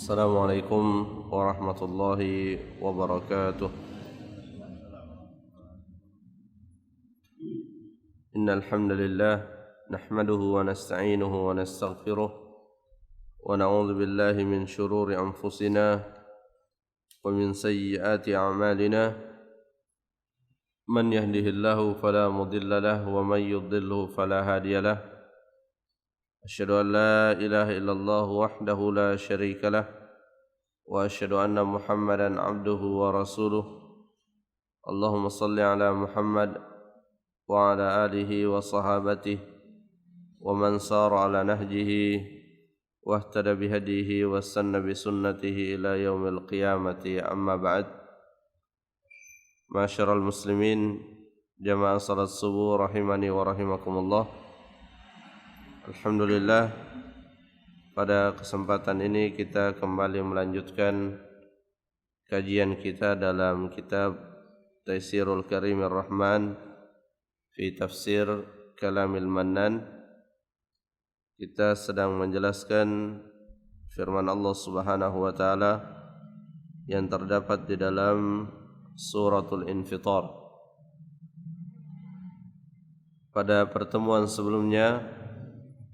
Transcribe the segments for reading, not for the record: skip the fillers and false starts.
السلام عليكم ورحمة الله وبركاته. إن الحمد لله نحمده ونستعينه ونستغفره ونعوذ بالله من شرور أنفسنا ومن سيئات أعمالنا من يهده الله فلا مضل له ومن يضلله فلا هادي له. أشهد أن لا إله إلا الله وحده لا شريك له وأشهد أن محمدا عبده ورسوله. اللهم صل على محمد وعلى آله وصحابته ومن سار على نهجه واهتدى بهديه واستنى بسنته إلى يوم القيامة. أما بعد، معاشر المسلمين jamaah salat subuh rahimani wa rahimakumullah. Alhamdulillah, pada kesempatan ini kita kembali melanjutkan kajian kita dalam kitab Taisirul Karimir Rahman fi Tafsir Kalamil Mannan. Kita sedang menjelaskan firman Allah Subhanahu wa taala yang terdapat di dalam suratul Infitar. Pada pertemuan sebelumnya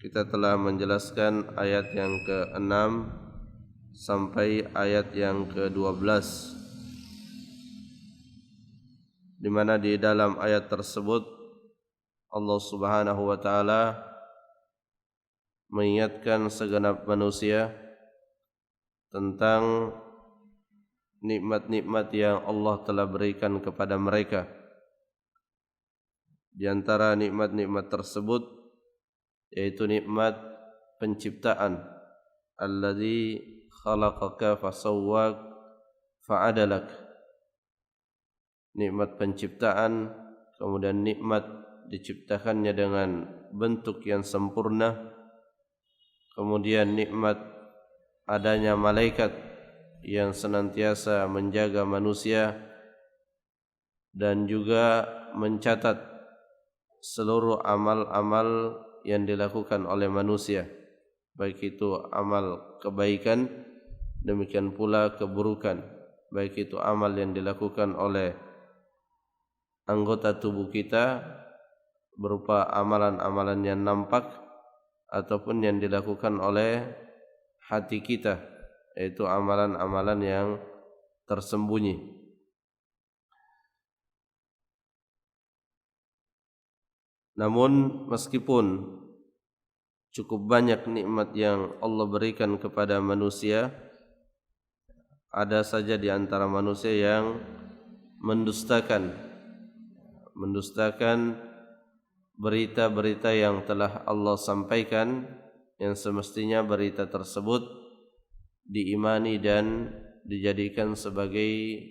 kita telah menjelaskan ayat yang ke-6 sampai ayat yang ke-12, di mana di dalam ayat tersebut Allah Subhanahu wa taala mengingatkan segenap manusia tentang nikmat-nikmat yang Allah telah berikan kepada mereka. Di antara nikmat-nikmat tersebut yaitu nikmat penciptaan, alladzi khalaqaka fasawwak fa'adalak. Nikmat penciptaan, kemudian nikmat diciptakannya dengan bentuk yang sempurna, kemudian nikmat adanya malaikat yang senantiasa menjaga manusia dan juga mencatat seluruh amal-amal yang dilakukan oleh manusia, baik itu amal kebaikan, demikian pula keburukan, baik itu amal yang dilakukan oleh anggota tubuh kita berupa amalan-amalan yang nampak ataupun yang dilakukan oleh hati kita, yaitu amalan-amalan yang tersembunyi. Namun meskipun cukup banyak nikmat yang Allah berikan kepada manusia, ada saja di antara manusia yang mendustakan berita-berita yang telah Allah sampaikan, yang semestinya berita tersebut diimani dan dijadikan sebagai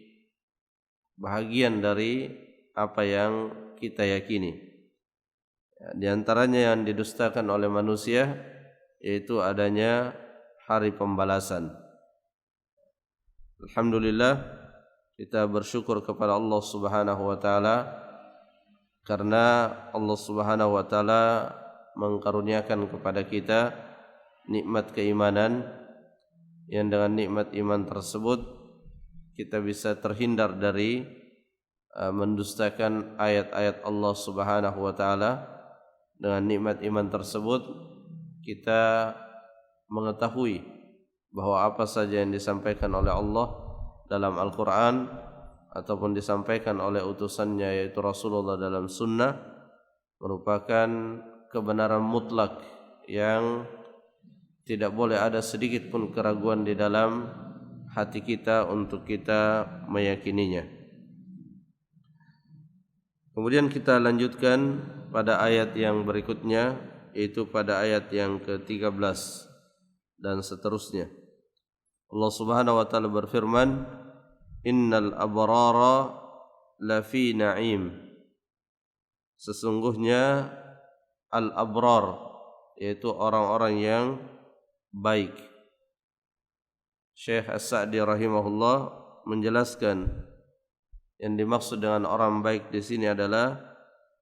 bahagian dari apa yang kita yakini. Di antaranya yang didustakan oleh manusia yaitu adanya hari pembalasan. Alhamdulillah, kita bersyukur kepada Allah Subhanahu wa taala karena Allah Subhanahu wa taala mengkaruniakan kepada kita nikmat keimanan, yang dengan nikmat iman tersebut kita bisa terhindar dari mendustakan ayat-ayat Allah Subhanahu wa taala. Dengan nikmat iman tersebut kita mengetahui bahwa apa saja yang disampaikan oleh Allah dalam Al-Quran ataupun disampaikan oleh utusannya yaitu Rasulullah dalam sunnah merupakan kebenaran mutlak yang tidak boleh ada sedikit pun keraguan di dalam hati kita untuk kita meyakininya. Kemudian kita lanjutkan pada ayat yang berikutnya, yaitu pada ayat yang ke-13 dan seterusnya. Allah Subhanahu wa taala berfirman, "Innal abrara lafi na'im." Sesungguhnya al-abrar yaitu orang-orang yang baik. Syekh As-Sa'di rahimahullah menjelaskan yang dimaksud dengan orang baik di sini adalah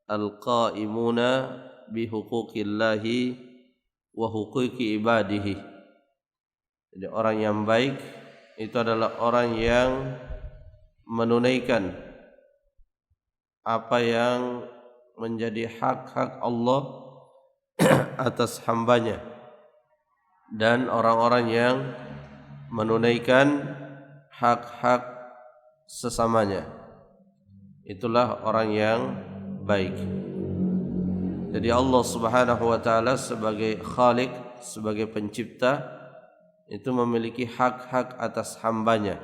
al-qaimuna bi huquqillahi wa huquqi ibadihi, Jadi orang yang baik itu adalah orang yang menunaikan apa yang menjadi hak-hak Allah atas hambanya, dan orang-orang yang menunaikan hak-hak sesamanya. Itulah orang yang baik. Jadi Allah Subhanahu wa taala sebagai Khalik, sebagai pencipta, itu memiliki hak-hak atas hambanya,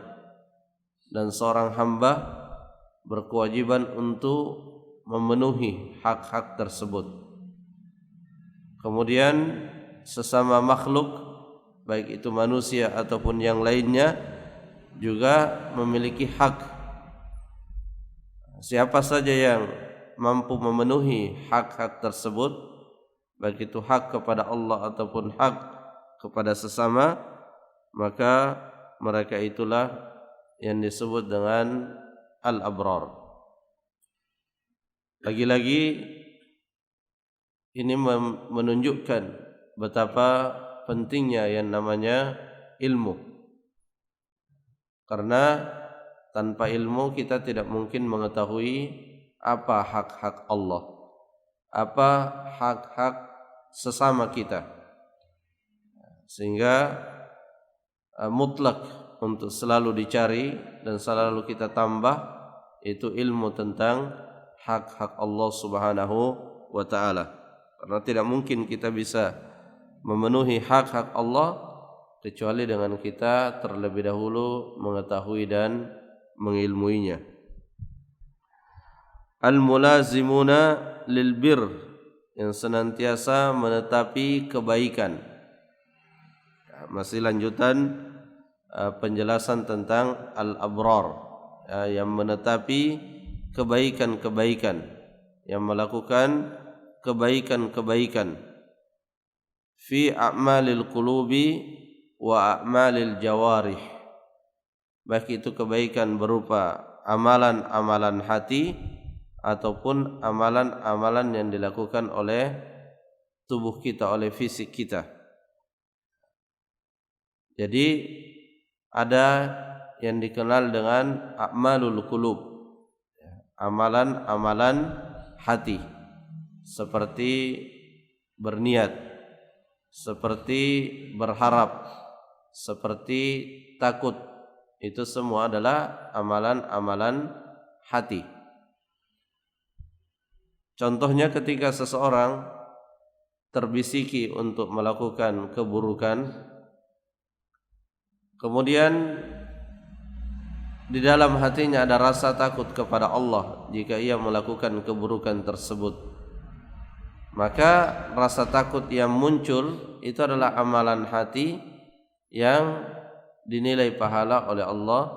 dan seorang hamba berkewajiban untuk memenuhi hak-hak tersebut. Kemudian sesama makhluk, baik itu manusia ataupun yang lainnya, juga memiliki hak. Siapa saja yang mampu memenuhi hak-hak tersebut, baik itu hak kepada Allah ataupun hak kepada sesama, maka mereka itulah yang disebut dengan al-abrar. Lagi-lagi ini menunjukkan betapa pentingnya yang namanya ilmu. Karena tanpa ilmu kita tidak mungkin mengetahui apa hak-hak Allah, apa hak-hak sesama kita. Sehingga mutlak untuk selalu dicari dan selalu kita tambah itu ilmu tentang hak-hak Allah Subhanahu wa taala. Karena tidak mungkin kita bisa memenuhi hak-hak Allah kecuali dengan kita terlebih dahulu mengetahui dan mengilmuinya. Al-mulazimuna lil bir, yang senantiasa menetapi kebaikan. Masih lanjutan penjelasan tentang al-abrar, yang menetapi kebaikan-kebaikan, yang melakukan kebaikan-kebaikan fi a'malil qulubi wa a'malil jawarih, baik itu kebaikan berupa amalan-amalan hati ataupun amalan-amalan yang dilakukan oleh tubuh kita, oleh fisik kita. Jadi ada yang dikenal dengan a'malul qulub, amalan-amalan hati, seperti berniat, seperti berharap, seperti takut. Itu semua adalah amalan-amalan hati. Contohnya ketika seseorang terbisiki untuk melakukan keburukan, kemudian di dalam hatinya ada rasa takut kepada Allah jika ia melakukan keburukan tersebut, maka rasa takut yang muncul itu adalah amalan hati yang dinilai pahala oleh Allah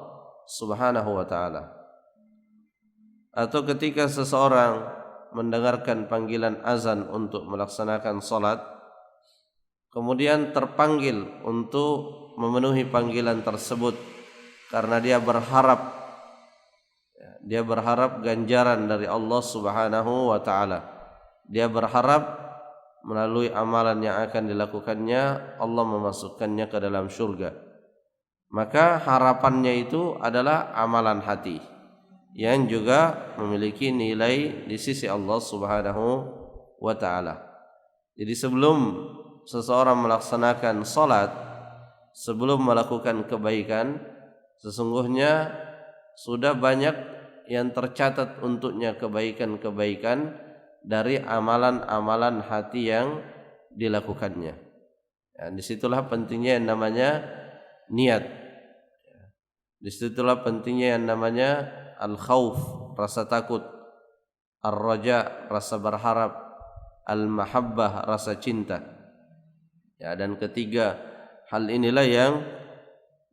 Subhanahu wa taala. Atau ketika seseorang mendengarkan panggilan azan untuk melaksanakan salat, kemudian terpanggil untuk memenuhi panggilan tersebut karena dia berharap ganjaran dari Allah Subhanahu wa taala. Dia berharap melalui amalan yang akan dilakukannya Allah memasukkannya ke dalam surga. Maka harapannya itu adalah amalan hati yang juga memiliki nilai di sisi Allah Subhanahu wa taala. Jadi sebelum seseorang melaksanakan salat, sebelum melakukan kebaikan, sesungguhnya sudah banyak yang tercatat untuknya kebaikan-kebaikan dari amalan-amalan hati yang dilakukannya. Ya, disitulah pentingnya yang namanya niat. Disitulah pentingnya yang namanya al-khauf, rasa takut, ar-raja, rasa berharap, al-mahabbah, rasa cinta. Ya, dan ketiga hal inilah yang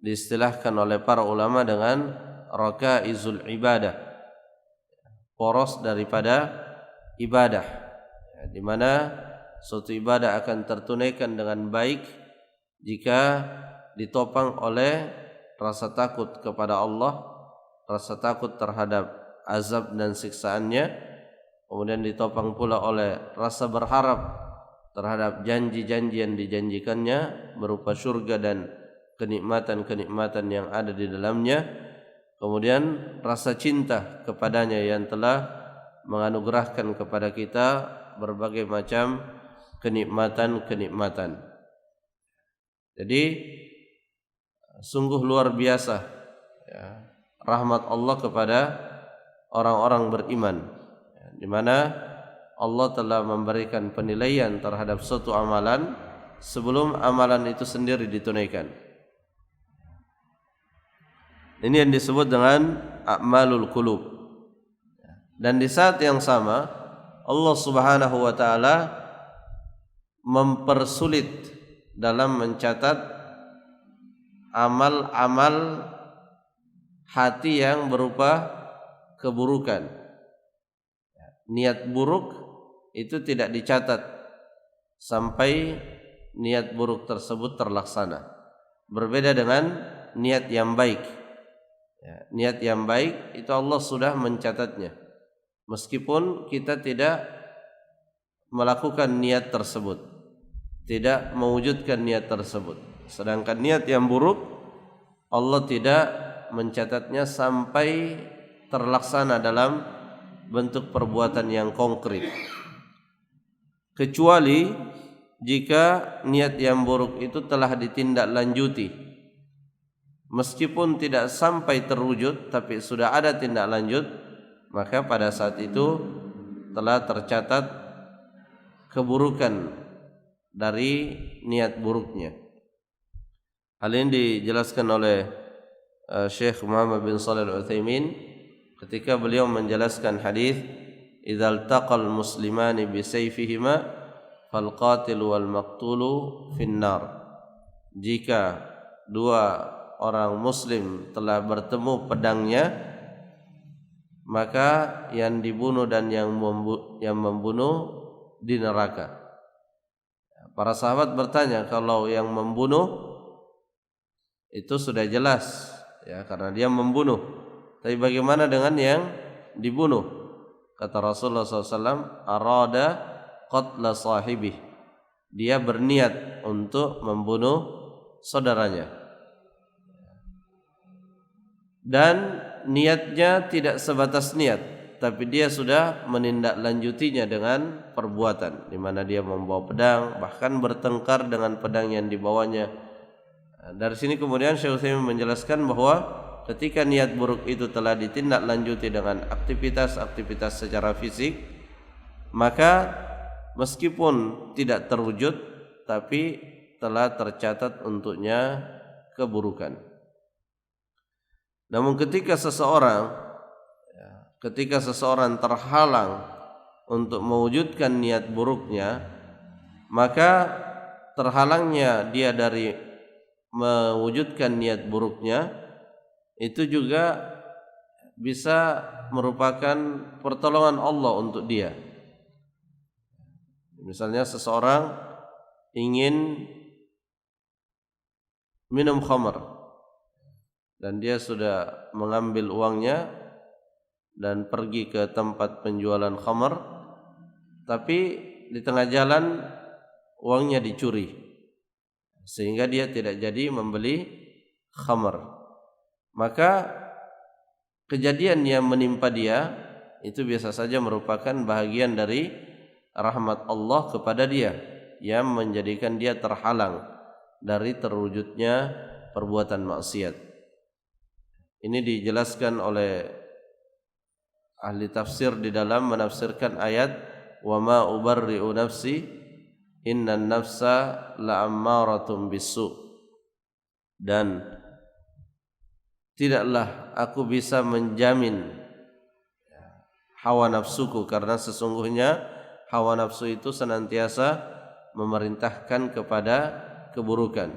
diistilahkan oleh para ulama dengan rakaizul ibadah, poros daripada ibadah, ya, di mana suatu ibadah akan tertunaikan dengan baik jika ditopang oleh rasa takut kepada Allah, rasa takut terhadap azab dan siksaannya, kemudian ditopang pula oleh rasa berharap terhadap janji-janji yang dijanjikannya berupa surga dan kenikmatan-kenikmatan yang ada di dalamnya, kemudian rasa cinta kepadanya yang telah menganugerahkan kepada kita berbagai macam kenikmatan-kenikmatan. Jadi sungguh luar biasa ya, rahmat Allah kepada orang-orang beriman, di mana Allah telah memberikan penilaian terhadap suatu amalan sebelum amalan itu sendiri ditunaikan. Ini yang disebut dengan a'malul qulub. Dan di saat yang sama Allah Subhanahu wa taala mempersulit dalam mencatat amal-amal hati yang berupa keburukan. Niat buruk itu tidak dicatat sampai niat buruk tersebut terlaksana. Berbeda dengan niat yang baik. Ya, niat yang baik itu Allah sudah mencatatnya, meskipun kita tidak melakukan niat tersebut, tidak mewujudkan niat tersebut. Sedangkan niat yang buruk Allah tidak mencatatnya sampai terlaksana dalam bentuk perbuatan yang konkret, kecuali jika niat yang buruk itu telah ditindaklanjuti, meskipun tidak sampai terwujud tapi sudah ada tindak lanjut, maka pada saat itu telah tercatat keburukan dari niat buruknya. Hal ini dijelaskan oleh Syekh Muhammad bin Shalih Al-Utsaimin ketika beliau menjelaskan hadis idzal taqal muslimani bisayfihima fal qatil wal maqtulu finnar. Jika dua orang muslim telah bertemu pedangnya, maka yang dibunuh dan yang membunuh di neraka. Para sahabat bertanya, kalau yang membunuh itu sudah jelas ya, karena dia membunuh, tapi bagaimana dengan yang dibunuh? Kata Rasulullah SAW, arada qatla sahibih, dia berniat untuk membunuh saudaranya, dan niatnya tidak sebatas niat, tapi dia sudah menindaklanjutinya dengan perbuatan, di mana dia membawa pedang, bahkan bertengkar dengan pedang yang dibawanya. Dari sini kemudian Syekh Utsaimin menjelaskan bahwa ketika niat buruk itu telah ditindaklanjuti dengan aktivitas-aktivitas secara fisik, maka meskipun tidak terwujud, tapi telah tercatat untuknya keburukan. Namun ketika seseorang terhalang untuk mewujudkan niat buruknya, maka terhalangnya dia dari mewujudkan niat buruknya itu juga bisa merupakan pertolongan Allah untuk dia. Misalnya seseorang ingin minum khamar dan dia sudah mengambil uangnya dan pergi ke tempat penjualan khamar, tapi di tengah jalan uangnya dicuri, sehingga dia tidak jadi membeli khamar. Maka kejadian yang menimpa dia itu biasa saja merupakan bahagian dari rahmat Allah kepada dia yang menjadikan dia terhalang dari terwujudnya perbuatan maksiat. Ini dijelaskan oleh ahli tafsir di dalam menafsirkan ayat wa ma ubarri'u nafsi innan nafsa la'ammaratun bisu', dan tidaklah aku bisa menjamin hawa nafsuku, karena sesungguhnya hawa nafsu itu senantiasa memerintahkan kepada keburukan.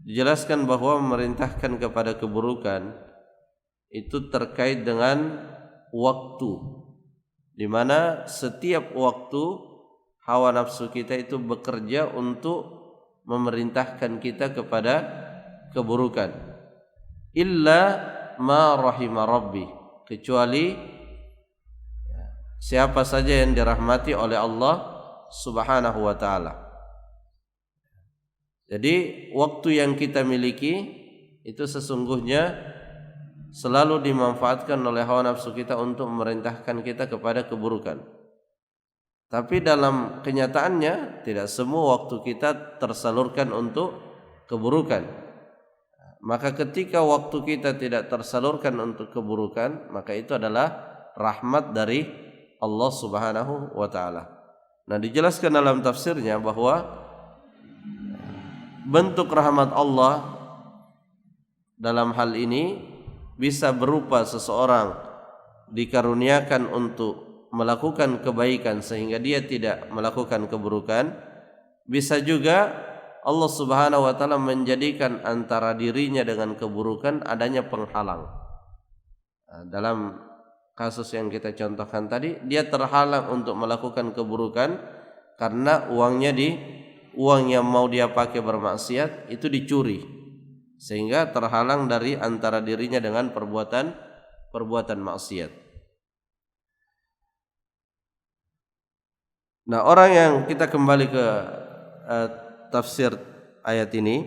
Dijelaskan bahwa memerintahkan kepada keburukan itu terkait dengan waktu, di mana setiap waktu hawa nafsu kita itu bekerja untuk memerintahkan kita kepada keburukan. Illa ma rahima rabbi, kecuali siapa saja yang dirahmati oleh Allah Subhanahu wa taala. Jadi waktu yang kita miliki itu sesungguhnya selalu dimanfaatkan oleh hawa nafsu kita untuk memerintahkan kita kepada keburukan. Tapi dalam kenyataannya tidak semua waktu kita tersalurkan untuk keburukan. Maka ketika waktu kita tidak tersalurkan untuk keburukan, maka itu adalah rahmat dari Allah Subhanahu wa taala. Nah, dijelaskan dalam tafsirnya bahwa bentuk rahmat Allah dalam hal ini bisa berupa seseorang dikaruniakan untuk melakukan kebaikan sehingga dia tidak melakukan keburukan. Bisa juga Allah Subhanahu wa taala menjadikan antara dirinya dengan keburukan adanya penghalang. Dalam kasus yang kita contohkan tadi, dia terhalang untuk melakukan keburukan karena uang yang mau dia pakai bermaksiat itu dicuri, sehingga terhalang dari antara dirinya dengan perbuatan maksiat. Nah, orang yang kita kembali ke tafsir ayat ini,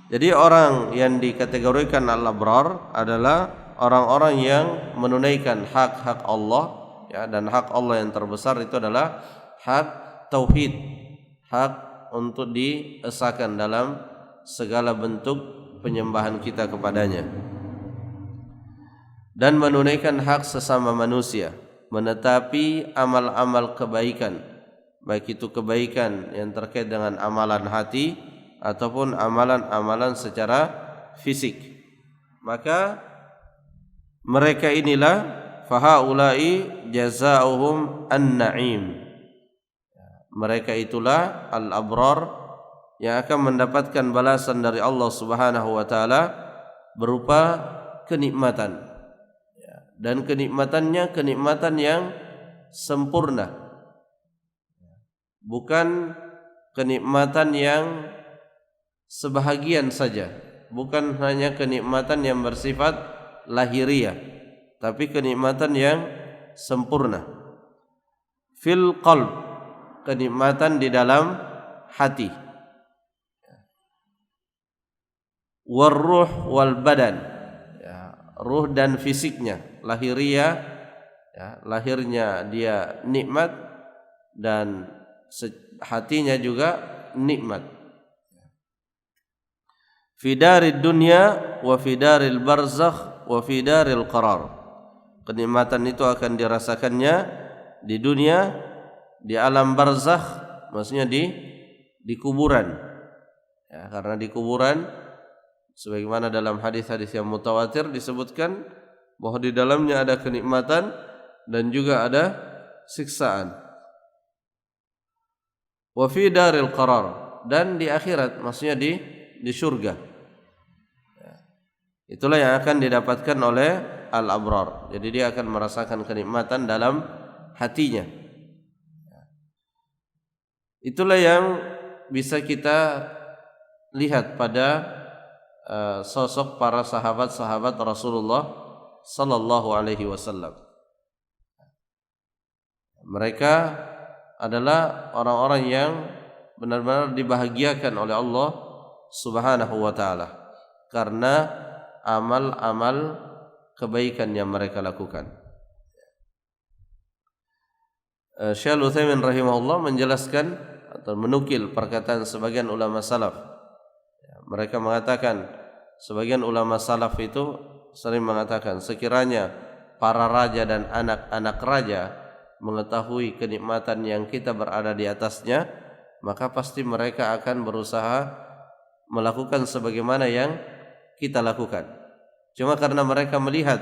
jadi orang yang dikategorikan al-abrar adalah orang-orang yang menunaikan hak-hak Allah, ya, dan hak Allah yang terbesar itu adalah hak tauhid, hak untuk diesakan dalam segala bentuk penyembahan kita kepadanya, dan menunaikan hak sesama manusia, menetapi amal-amal kebaikan, baik itu kebaikan yang terkait dengan amalan hati ataupun amalan-amalan secara fisik. Maka mereka inilah fahaulai jazaohum an-na'im. Mereka itulah al-abrar yang akan mendapatkan balasan dari Allah Subhanahu wa taala berupa kenikmatan. Dan kenikmatannya kenikmatan yang sempurna. Bukan kenikmatan yang sebahagian saja, bukan hanya kenikmatan yang bersifat lahiriah, tapi kenikmatan yang sempurna. Fil qalb, kenikmatan di dalam hati. Warruh wal badan, ya, ruh dan fisiknya, lahiriah, ya, lahirnya dia nikmat dan hatinya juga nikmat. Fi darid dunya wa fi daril barzakh wa fi daril qarar. Kenikmatan itu akan dirasakannya di dunia, di alam barzakh, maksudnya di kuburan. Ya, karena di kuburan sebagaimana dalam hadis-hadis yang mutawatir disebutkan bahwa di dalamnya ada kenikmatan dan juga ada siksaan. Wa fi daril qarar, dan di akhirat, maksudnya di surga. Itulah yang akan didapatkan oleh al-abrar. Jadi dia akan merasakan kenikmatan dalam hatinya. Itulah yang bisa kita lihat pada sosok para sahabat-sahabat Rasulullah sallallahu alaihi wasallam. Mereka adalah orang-orang yang benar-benar dibahagiakan oleh Allah Subhanahu wa taala karena amal-amal kebaikan yang mereka lakukan. Syekh Al-Utsaimin rahimahullah menjelaskan atau menukil perkataan sebagian ulama salaf. Mereka mengatakan, sebagian ulama salaf itu sering mengatakan, sekiranya para raja dan anak-anak raja mengetahui kenikmatan yang kita berada di atasnya, maka pasti mereka akan berusaha melakukan sebagaimana yang kita lakukan. Cuma karena mereka melihat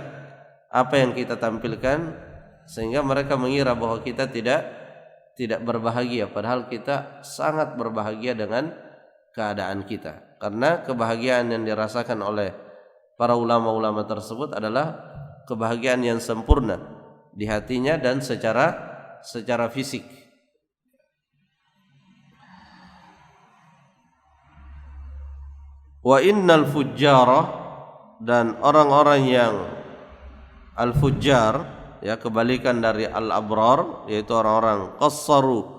apa yang kita tampilkan, sehingga mereka mengira bahwa kita tidak berbahagia, padahal kita sangat berbahagia dengan keadaan kita. Karena kebahagiaan yang dirasakan oleh para ulama-ulama tersebut adalah kebahagiaan yang sempurna di hatinya dan secara fisik. Wa innal fujjara, dan orang-orang yang al-fujjar, ya, kebalikan dari al-abrar, yaitu orang-orang qassaru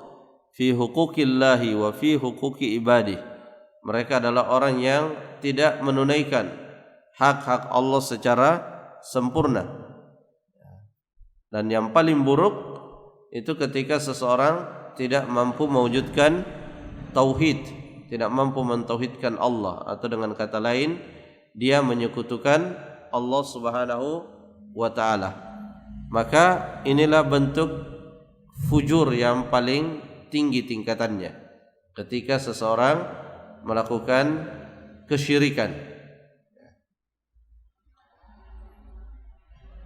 fi huquqillahi wa fi huquqi ibadihi, mereka adalah orang yang tidak menunaikan hak-hak Allah secara sempurna. Dan yang paling buruk itu ketika seseorang tidak mampu mewujudkan tauhid, tidak mampu mentauhidkan Allah, atau dengan kata lain dia menyekutukan Allah Subhanahu wa taala. Maka inilah bentuk fujur yang paling tinggi tingkatannya, ketika seseorang melakukan kesyirikan.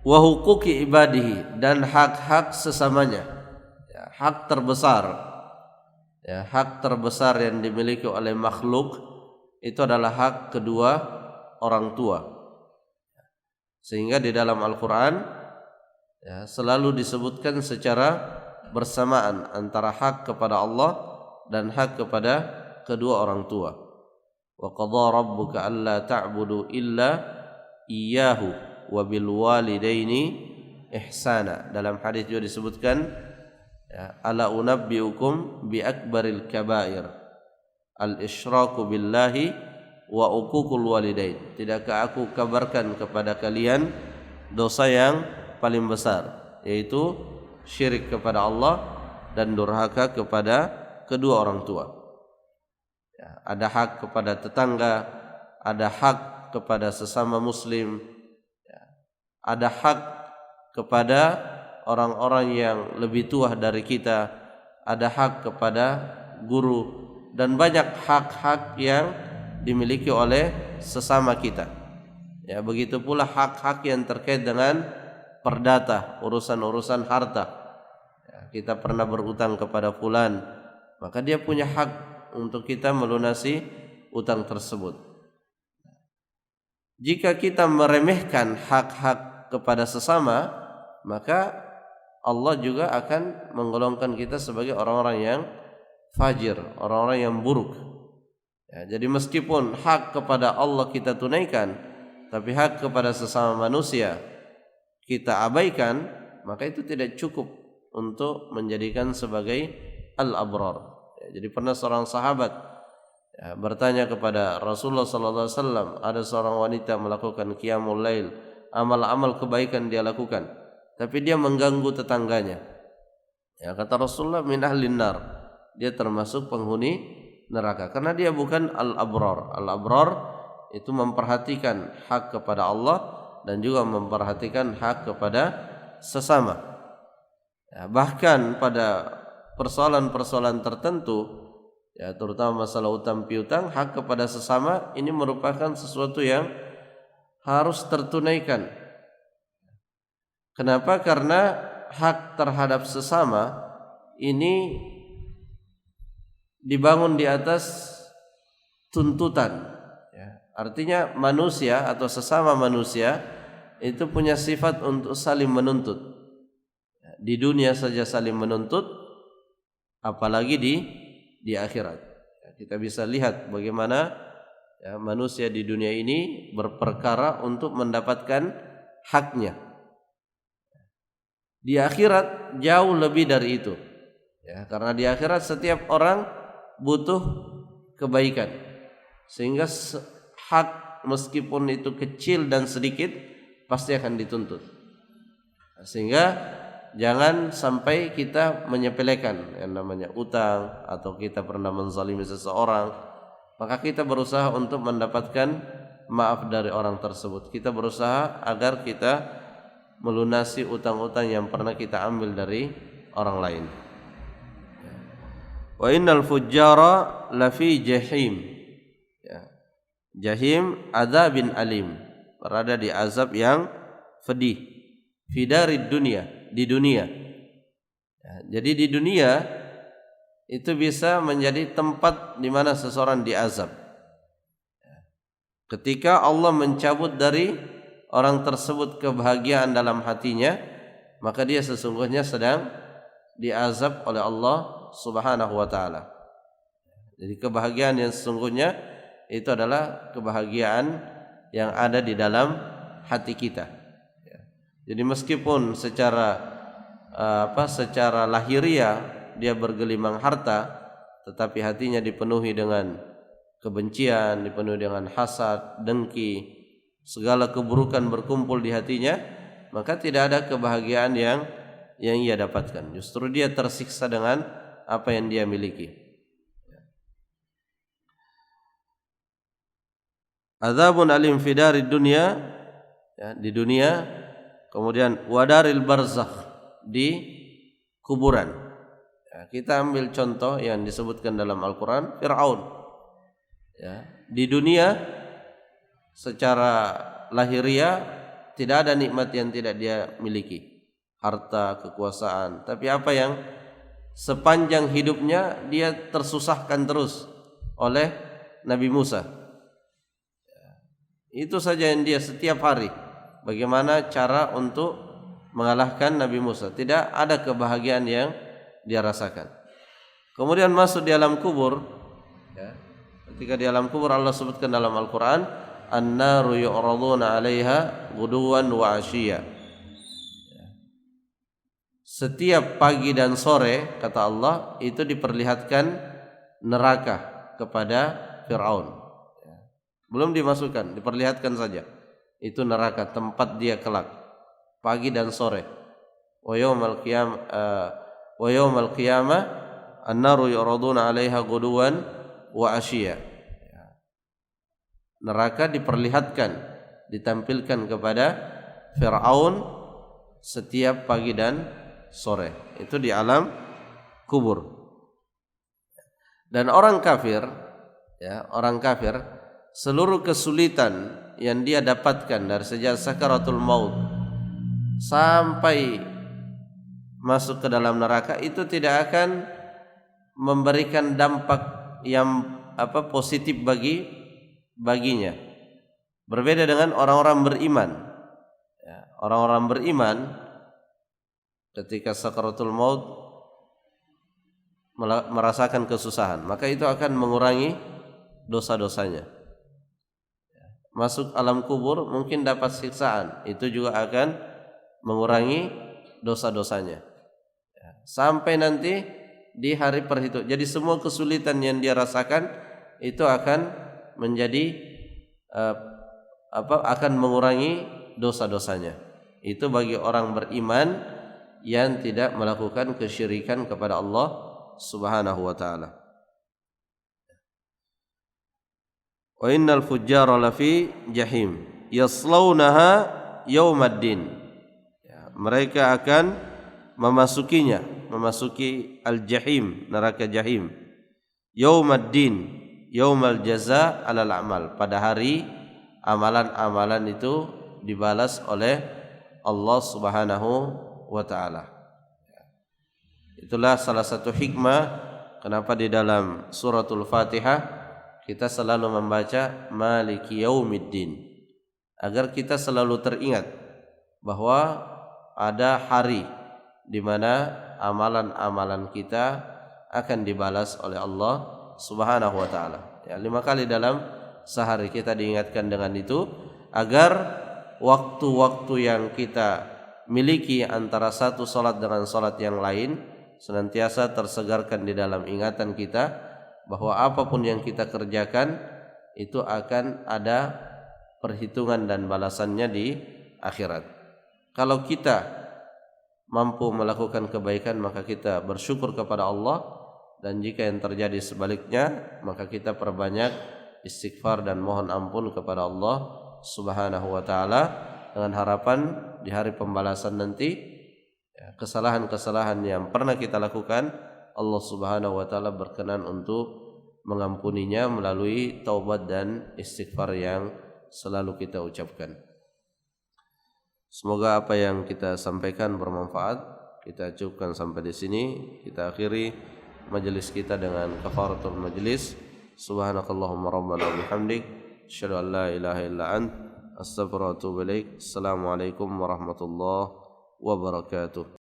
Wa huquqi ibadihi, dan hak-hak sesamanya, hak terbesar, hak terbesar yang dimiliki oleh makhluk itu adalah hak kedua orang tua. Sehingga di dalam Al-Quran selalu disebutkan secara bersamaan antara hak kepada Allah dan hak kepada kedua orang tua. Wa qadha rabbuka alla ta'budu illa iyyahu wa bil walidaini ihsana. Dalam hadis juga disebutkan ala unabbiukum bi akbaril kabair al isyraku billahi wa uququl walidain. Tidakkah aku kabarkan kepada kalian dosa yang paling besar, yaitu syirik kepada Allah dan durhaka kepada kedua orang tua. Ada hak kepada tetangga, ada hak kepada sesama muslim, ada hak kepada orang-orang yang lebih tua dari kita, ada hak kepada guru, dan banyak hak-hak yang dimiliki oleh sesama kita. Begitu pula hak-hak yang terkait dengan perdata, urusan-urusan harta. Kita pernah berutang kepada fulan, maka dia punya hak untuk kita melunasi utang tersebut. Jika kita meremehkan hak-hak kepada sesama, maka Allah juga akan menggolongkan kita sebagai orang-orang yang fajir, orang-orang yang buruk. Jadi meskipun hak kepada Allah kita tunaikan, tapi hak kepada sesama manusia kita abaikan, maka itu tidak cukup untuk menjadikan sebagai al-abrar. Jadi pernah seorang sahabat bertanya kepada Rasulullah sallallahu alaihi wasallam, ada seorang wanita melakukan qiyamul lail, amal-amal kebaikan dia lakukan, tapi dia mengganggu tetangganya. Kata Rasulullah, min ahlin nar, dia termasuk penghuni neraka, karena dia bukan al-abrar. Al-abrar itu memperhatikan hak kepada Allah dan juga memperhatikan hak kepada sesama. Bahkan pada persoalan-persoalan tertentu, terutama masalah utang piutang, hak kepada sesama ini merupakan sesuatu yang harus tertunaikan. Kenapa? Karena hak terhadap sesama ini dibangun di atas tuntutan. Artinya manusia atau sesama manusia itu punya sifat untuk saling menuntut. Di dunia saja saling menuntut, apalagi di akhirat. Kita bisa lihat bagaimana manusia di dunia ini berperkara untuk mendapatkan haknya. Di akhirat jauh lebih dari itu. Karena di akhirat setiap orang butuh kebaikan, sehingga hak meskipun itu kecil dan sedikit pasti akan dituntut. Sehingga jangan sampai kita menyepelekan yang namanya utang, atau kita pernah menzalimi seseorang, maka kita berusaha untuk mendapatkan maaf dari orang tersebut. Kita berusaha agar kita melunasi utang-utang yang pernah kita ambil dari orang lain. Wa innal fujjara lafi jahim. Jahim adzabin alim, berada di azab yang pedih. Fi darid dunia, di dunia. Jadi di dunia itu bisa menjadi tempat di mana seseorang diazab. Ketika Allah mencabut dari orang tersebut kebahagiaan dalam hatinya, maka dia sesungguhnya sedang diazab oleh Allah Subhanahu wa taala. Jadi kebahagiaan yang sesungguhnya itu adalah kebahagiaan yang ada di dalam hati kita. Jadi meskipun secara lahiriah dia bergelimang harta, tetapi hatinya dipenuhi dengan kebencian, dipenuhi dengan hasad, dengki, segala keburukan berkumpul di hatinya, maka tidak ada kebahagiaan yang ia dapatkan. Justru dia tersiksa dengan apa yang dia miliki. Adzabun alim fi darid dunya, ya, di dunia, kemudian wadaril barzakh, di kuburan. Ya, kita ambil contoh yang disebutkan dalam Al-Quran, Fir'aun. Ya, di dunia secara lahiriah tidak ada nikmat yang tidak dia miliki, harta, kekuasaan. Tapi apa yang sepanjang hidupnya dia tersusahkan terus oleh Nabi Musa. Itu saja yang dia setiap hari, bagaimana cara untuk mengalahkan Nabi Musa. Tidak ada kebahagiaan yang dia rasakan. Kemudian masuk di alam kubur, ya. Ketika di alam kubur Allah sebutkan dalam Al-Quran, an-naru yu'raduna 'alaiha ghuduwan wa 'ashiyya. Setiap pagi dan sore, kata Allah, itu diperlihatkan neraka kepada Fir'aun. Belum dimasukkan, diperlihatkan saja. Itu neraka, tempat dia kelak, pagi dan sore. Wa yaumal qiyamah an-naru yu'raduna 'alaiha ghuduwan wa 'ashiyya. Neraka diperlihatkan, ditampilkan kepada Fir'aun setiap pagi dan sore. Itu di alam kubur. Dan orang kafir, ya, orang kafir, seluruh kesulitan yang dia dapatkan dari sejak sakaratul maut sampai masuk ke dalam neraka itu tidak akan memberikan dampak yang positif baginya. Berbeda dengan orang-orang beriman. Ya, orang-orang beriman ketika sakaratul maut merasakan kesusahan, maka itu akan mengurangi dosa-dosanya. Masuk alam kubur mungkin dapat siksaan, itu juga akan mengurangi dosa-dosanya. Sampai nanti di hari perhitungan. Jadi semua kesulitan yang dia rasakan itu akan menjadi akan mengurangi dosa-dosanya. Itu bagi orang beriman yang tidak melakukan kesyirikan kepada Allah Subhanahu wa taala. Wa innal fujjara lafi jahim yaslaunaha yaumaddin. Ya, mereka akan memasuki al-jahim, neraka jahim. Yaumaddin, yaumal jaza alal amal, pada hari amalan-amalan itu dibalas oleh Allah Subhanahu wa taala. Itulah salah satu hikmah kenapa di dalam suratul Fatihah kita selalu membaca Maliki Yaumiddin, agar kita selalu teringat bahwa ada hari di mana amalan-amalan kita akan dibalas oleh Allah Subhanahu wa taala. Ya, 5 kali dalam sehari kita diingatkan dengan itu, agar waktu-waktu yang kita miliki antara satu salat dengan salat yang lain senantiasa tersegarkan di dalam ingatan kita bahwa apapun yang kita kerjakan itu akan ada perhitungan dan balasannya di akhirat. Kalau kita mampu melakukan kebaikan, maka kita bersyukur kepada Allah, dan jika yang terjadi sebaliknya, maka kita perbanyak istighfar dan mohon ampun kepada Allah Subhanahu wa taala, dengan harapan di hari pembalasan nanti kesalahan-kesalahan yang pernah kita lakukan Allah Subhanahu wa taala berkenan untuk mengampuninya melalui taubat dan istighfar yang selalu kita ucapkan. Semoga apa yang kita sampaikan bermanfaat. Kita cukupkan sampai di sini. Kita akhiri majelis kita dengan kafaratul majlis. Subhanakallahumma rabbana wa bihamdik, asyhadu an la ilaha illa ant, astaghfiruka wa atubu ilaik. Assalamualaikum warahmatullahi wabarakatuh.